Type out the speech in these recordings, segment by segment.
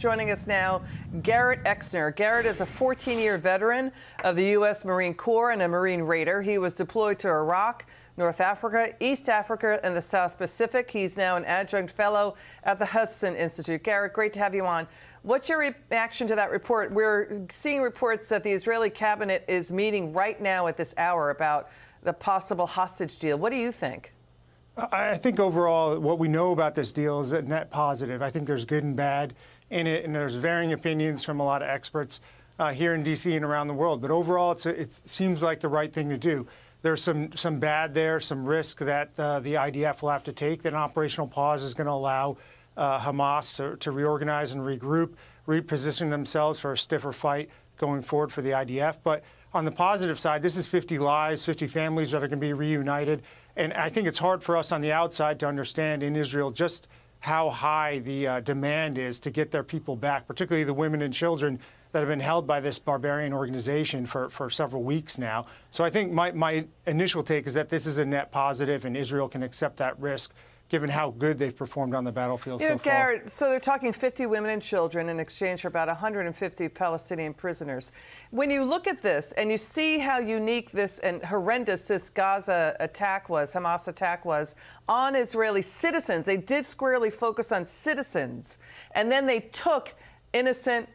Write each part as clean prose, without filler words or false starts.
joining us now, Garrett Exner. Garrett is a 14-year veteran of the U.S. Marine Corps and a Marine Raider. He was deployed to Iraq, North Africa, East Africa, and the South Pacific. He's now an adjunct fellow at the Hudson Institute. Garrett, great to have you on. What's your reaction to that report? We're seeing reports that the Israeli cabinet is meeting right now at this hour about the possible hostage deal. What do you think? I think overall what we know about this deal is a net positive. I think there's good and bad in it, and there's varying opinions from a lot of experts here in D.C. and around the world. But overall, it seems like the right thing to do. There's some bad there, some risk that the IDF will have to take. That an operational pause is going to allow Hamas to reorganize and regroup, reposition themselves for a stiffer fight going forward for the IDF. But on the positive side, this is 50 lives, 50 families that are going to be reunited. And I think it's hard for us on the outside to understand in Israel just how high the demand is to get their people back, particularly the women and children that have been held by this barbarian organization for several weeks now. So I think my initial take is that this is a net positive, and Israel can accept that risk, given how good they've performed on the battlefield so far. Garrett, so they're talking 50 women and children in exchange for about 150 Palestinian prisoners. When you look at this and you see how unique this and horrendous this Gaza attack was, Hamas attack was, on Israeli citizens, they did squarely focus on citizens, and then they took innocent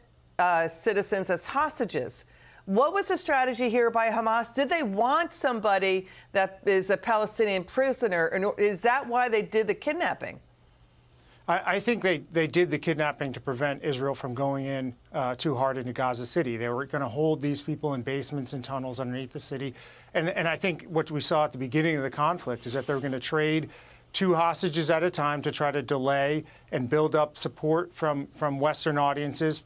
citizens as hostages. What was the strategy here by Hamas? Did they want somebody that is a Palestinian prisoner? And is that why they did the kidnapping? I think they did the kidnapping to prevent Israel from going in too hard into Gaza City. They were going to hold these people in basements and tunnels underneath the city. And I think what we saw at the beginning of the conflict is that they were going to trade 2 hostages at a time to try to delay and build up support from Western audiences,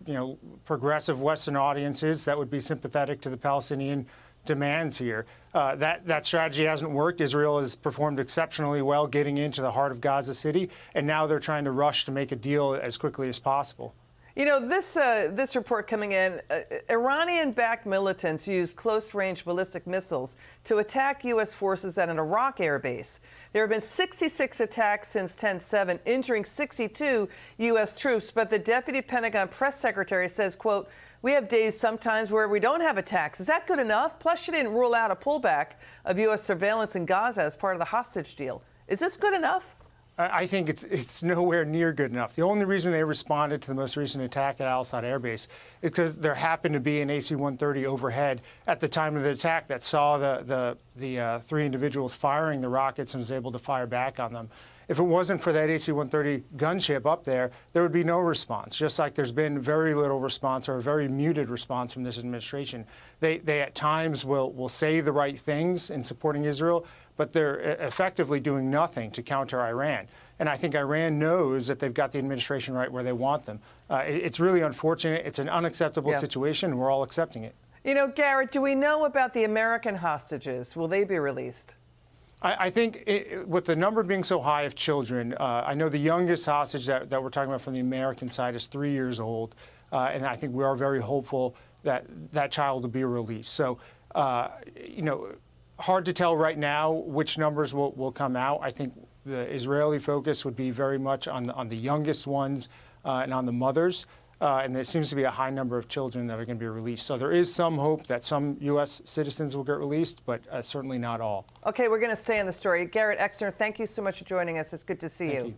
progressive Western audiences that would be sympathetic to the Palestinian demands here. That strategy hasn't worked. Israel has performed exceptionally well getting into the heart of Gaza City, and now they're trying to rush to make a deal as quickly as possible. This report coming in, Iranian-backed militants used close-range ballistic missiles to attack U.S. forces at an Iraq air base. There have been 66 attacks since 10/7, injuring 62 U.S. troops, but the deputy Pentagon press secretary says, quote, "We have days sometimes where we don't have attacks." Is that good enough? Plus, she didn't rule out a pullback of U.S. surveillance in Gaza as part of the hostage deal. Is this good enough? I think it's nowhere near good enough. The only reason they responded to the most recent attack at Al-Assad Air Base is because there happened to be an AC-130 overhead at the time of the attack that saw the 3 individuals firing the rockets and was able to fire back on them. If it wasn't for that AC-130 gunship up there, there would be no response, just like there's been very little response or a very muted response from this administration. They at times will say the right things in supporting Israel, but they're effectively doing nothing to counter Iran. And I think Iran knows that they've got the administration right where they want them. It's really unfortunate. It's an unacceptable situation, and we're all accepting it. Garrett, do we know about the American hostages? Will they be released? I think with the number being so high of children, I know the youngest hostage that we're talking about from the American side is 3 years old, and I think we are very hopeful that that child will be released. So, hard to tell right now which numbers will come out. I think the Israeli focus would be very much on the youngest ones and on the mothers. And there seems to be a high number of children that are going to be released. So there is some hope that some U.S. citizens will get released, but certainly not all. Okay, we're going to stay on the story. Garrett Exner, thank you so much for joining us. It's good to see you.